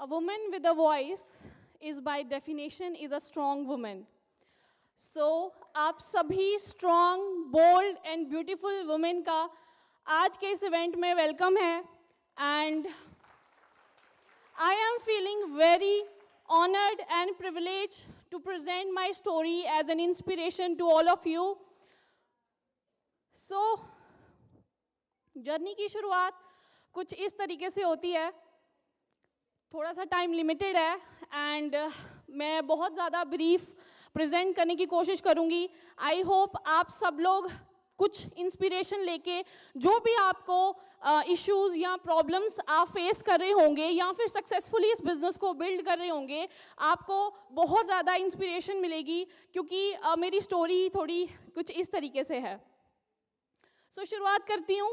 A woman with a voice is by definition is a strong woman. So आप सभी strong, bold and beautiful women का आज के इस event में welcome है and I am feeling very honored and privileged to present my story as an inspiration to all of you. So journey की शुरुआत कुछ इस तरीके से होती है, थोड़ा सा टाइम लिमिटेड है एंड मैं बहुत ज़्यादा ब्रीफ प्रेजेंट करने की कोशिश करूंगी. आई होप आप सब लोग कुछ इंस्पिरेशन लेके जो भी आपको इश्यूज या प्रॉब्लम्स आप फेस कर रहे होंगे या फिर सक्सेसफुली इस बिजनेस को बिल्ड कर रहे होंगे, आपको बहुत ज़्यादा इंस्पिरेशन मिलेगी क्योंकि मेरी स्टोरी थोड़ी कुछ इस तरीके से है. सो शुरुआत करती हूँ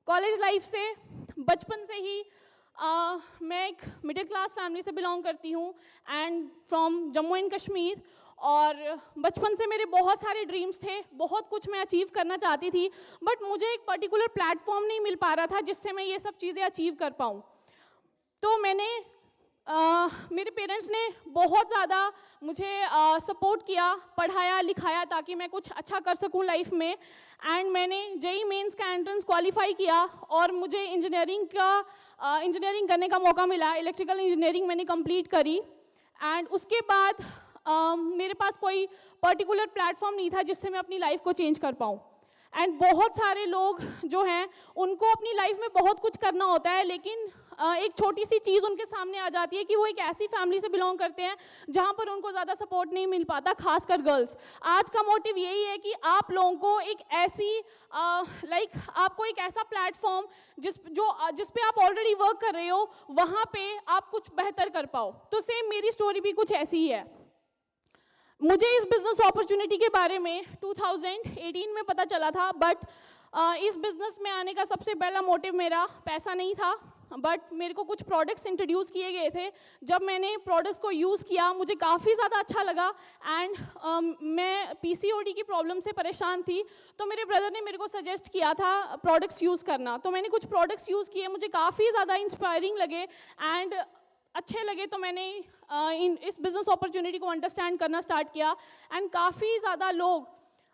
कॉलेज लाइफ से. बचपन से ही मैं एक मिडिल क्लास फैमिली से बिलोंग करती हूँ and from Jammu and Kashmir. और बचपन से मेरे बहुत सारे ड्रीम्स थे, बहुत कुछ मैं अचीव करना चाहती थी, बट मुझे एक पर्टिकुलर प्लेटफॉर्म नहीं मिल पा रहा था जिससे मैं ये सब चीज़ें अचीव कर पाऊँ. तो मैंने मेरे पेरेंट्स ने बहुत ज़्यादा मुझे सपोर्ट किया, पढ़ाया लिखाया ताकि मैं कुछ अच्छा कर सकूं लाइफ में. एंड मैंने जेईई मेंस का एंट्रेंस क्वालिफाई किया और मुझे इंजीनियरिंग करने का मौका मिला. इलेक्ट्रिकल इंजीनियरिंग मैंने कंप्लीट करी एंड उसके बाद मेरे पास कोई पर्टिकुलर प्लेटफॉर्म नहीं था जिससे मैं अपनी लाइफ को चेंज कर पाऊँ. एंड बहुत सारे लोग जो हैं उनको अपनी लाइफ में बहुत कुछ करना होता है, लेकिन एक छोटी सी चीज़ उनके सामने आ जाती है कि वो एक ऐसी फैमिली से बिलोंग करते हैं जहाँ पर उनको ज़्यादा सपोर्ट नहीं मिल पाता, खासकर गर्ल्स. आज का मोटिव यही है कि आप लोगों को एक ऐसी आपको एक ऐसा प्लेटफॉर्म जिस पे आप ऑलरेडी वर्क कर रहे हो वहाँ पे आप कुछ बेहतर कर पाओ. तो सेम मेरी स्टोरी भी कुछ ऐसी ही है. मुझे इस बिजनेस अपॉर्चुनिटी के बारे में 2018 में पता चला था, बट इस बिजनेस में आने का सबसे पहला मोटिव मेरा पैसा नहीं था, बट मेरे को कुछ प्रोडक्ट्स इंट्रोड्यूस किए गए थे. जब मैंने प्रोडक्ट्स को यूज़ किया मुझे काफ़ी ज़्यादा अच्छा लगा एंड मैं पीसीओडी की प्रॉब्लम से परेशान थी. तो मेरे ब्रदर ने मेरे को सजेस्ट किया था प्रोडक्ट्स यूज़ करना. तो मैंने कुछ प्रोडक्ट्स यूज़ किए, मुझे काफ़ी ज़्यादा इंस्पायरिंग लगे एंड अच्छे लगे. तो मैंने इस बिजनेस अपॉर्चुनिटी को अंडरस्टैंड करना स्टार्ट किया एंड काफ़ी ज़्यादा लोग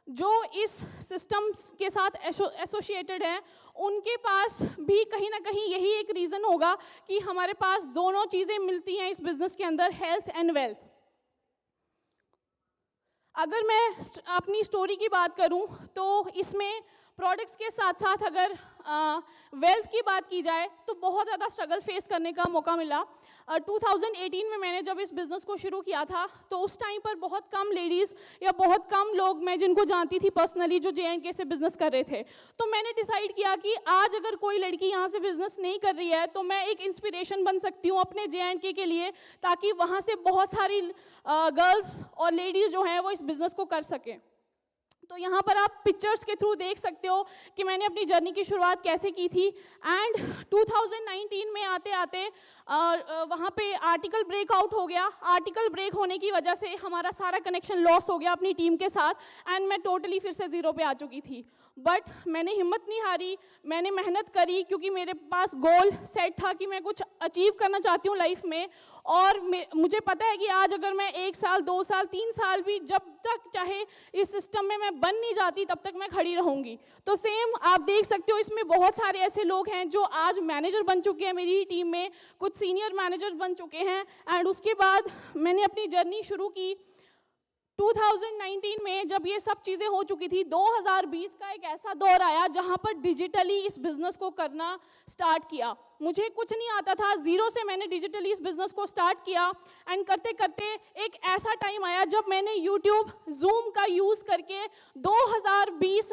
जो इस सिस्टम के साथ एसोसिएटेड हैं उनके पास भी कहीं ना कहीं यही एक रीज़न होगा कि हमारे पास दोनों चीज़ें मिलती हैं इस बिजनेस के अंदर, हेल्थ एंड वेल्थ. अगर मैं अपनी स्टोरी की बात करूं तो इसमें प्रोडक्ट्स के साथ साथ अगर वेल्थ की बात की जाए तो बहुत ज़्यादा स्ट्रगल फेस करने का मौका मिला. 2018 में मैंने जब इस बिज़नेस को शुरू किया था तो उस टाइम पर बहुत कम लेडीज़ या बहुत कम लोग मैं जिनको जानती थी पर्सनली जो JNK से बिज़नेस कर रहे थे. तो मैंने डिसाइड किया कि आज अगर कोई लड़की यहाँ से बिज़नेस नहीं कर रही है तो मैं एक इंस्पिरेशन बन सकती हूँ अपने JNK के लिए, ताकि वहाँ से बहुत सारी गर्ल्स और लेडीज़ जो हैं वो इस बिज़नेस को कर सकें. तो यहाँ पर आप पिक्चर्स के थ्रू देख सकते हो कि मैंने अपनी जर्नी की शुरुआत कैसे की थी. एंड 2019 में आते आते वहाँ पे आर्टिकल ब्रेकआउट हो गया. आर्टिकल ब्रेक होने की वजह से हमारा सारा कनेक्शन लॉस हो गया अपनी टीम के साथ एंड मैं टोटली फिर से ज़ीरो पे आ चुकी थी. बट मैंने हिम्मत नहीं हारी, मैंने मेहनत करी क्योंकि मेरे पास गोल सेट था कि मैं कुछ अचीव करना चाहती हूँ लाइफ में. और मुझे पता है कि आज अगर मैं 1 साल 2 साल 3 साल भी जब तक चाहे इस सिस्टम में मैं बन नहीं जाती तब तक मैं खड़ी रहूँगी. तो सेम आप देख सकते हो इसमें बहुत सारे ऐसे लोग हैं जो आज मैनेजर बन चुके हैं मेरी टीम में, कुछ सीनियर मैनेजर बन चुके हैं. एंड उसके बाद मैंने अपनी जर्नी शुरू की 2019 में. जब ये सब चीज़ें हो चुकी थी 2020 का एक ऐसा दौर आया जहाँ पर डिजिटली इस बिज़नेस को करना स्टार्ट किया. मुझे कुछ नहीं आता था, ज़ीरो से मैंने डिजिटली इस बिज़नेस को स्टार्ट किया एंड करते करते एक ऐसा टाइम आया जब मैंने यूट्यूब जूम का यूज़ करके 2019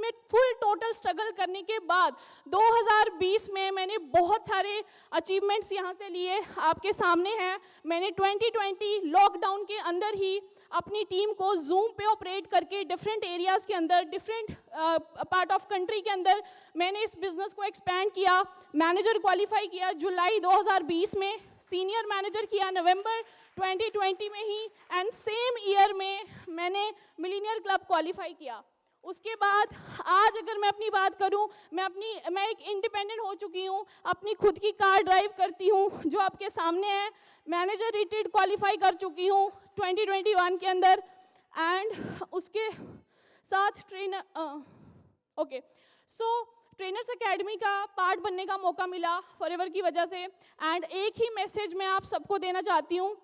में फुल टोटल स्ट्रगल करने के बाद 2020 में मैंने बहुत सारे अचीवमेंट्स यहाँ से लिए, आपके सामने हैं. मैंने 2020 लॉकडाउन के अंदर ही अपनी टीम को जूम पे ऑपरेट करके डिफरेंट एरियाज़ के अंदर, डिफरेंट पार्ट ऑफ कंट्री के अंदर मैंने इस बिज़नेस को एक्सपैंड किया. मैनेजर क्वालिफाई किया जुलाई 2020 में, सीनियर मैनेजर किया नवंबर 2020 में ही एंड सेम ईयर में मैंने मिलीनियर क्लब क्वालिफाई किया. उसके बाद आज अगर मैं अपनी बात करूं, मैं एक इंडिपेंडेंट हो चुकी हूं, अपनी खुद की कार ड्राइव करती हूं जो आपके सामने है, मैनेजर रेटेड क्वालिफाई कर चुकी हूं 2021 के अंदर, एंड उसके साथ ओके सो ट्रेनर्स एकेडमी का पार्ट बनने का मौका मिला फॉरएवर की वजह से। एंड एक ही मैसेज मैं आप सबको देना चाहती हूँ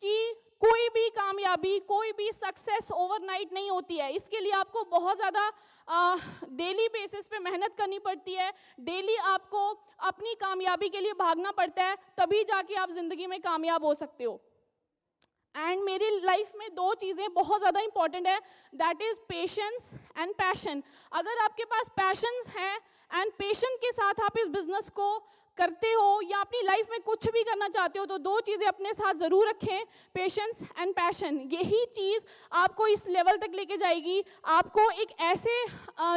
कि कोई भी कामयाबी, कोई भी सक्सेस ओवरनाइट नहीं होती है। इसके लिए आपको बहुत ज़्यादा डेली बेसिस पे मेहनत करनी पड़ती है, डेली आपको अपनी कामयाबी के लिए भागना पड़ता है, तभी जाके आप ज़िंदगी में कामयाब हो सकते हो। एंड मेरी लाइफ में दो चीज़ें बहुत ज़्यादा इंपॉर्टेंट है, that is patience and passion. अगर आपके पास पैशंस है एंड पेशेंस के साथ आप इस बिजनेस को करते हो या अपनी लाइफ में कुछ भी करना चाहते हो, तो दो चीज़ें अपने साथ ज़रूर रखें, पेशेंस एंड पैशन। यही चीज़ आपको इस लेवल तक लेके जाएगी, आपको एक ऐसे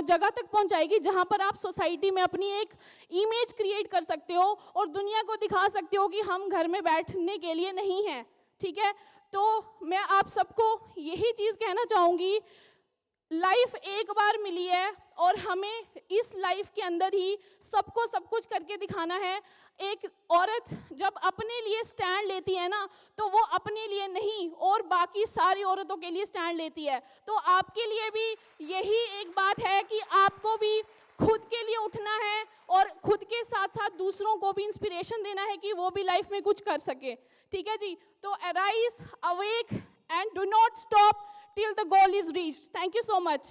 जगह तक पहुंचाएगी जहां पर आप सोसाइटी में अपनी एक इमेज क्रिएट कर सकते हो और दुनिया को दिखा सकते हो कि हम घर में बैठने के लिए नहीं हैं। ठीक है, तो मैं आप सबको यही चीज़ कहना चाहूँगी, लाइफ एक बार मिली है और हमें इस लाइफ के अंदर ही सबको सब कुछ करके दिखाना है। एक औरत जब अपने लिए स्टैंड लेती है ना, तो वो अपने लिए नहीं और बाकी सारी औरतों के लिए स्टैंड लेती है। तो आपके लिए भी यही एक बात है कि आपको भी खुद के लिए उठना है और खुद के साथ साथ दूसरों को भी इंस्पिरेशन देना है कि वो भी लाइफ में कुछ कर सके। ठीक है जी, तो arise, awake and do not stop till the goal is reached. Thank you so much.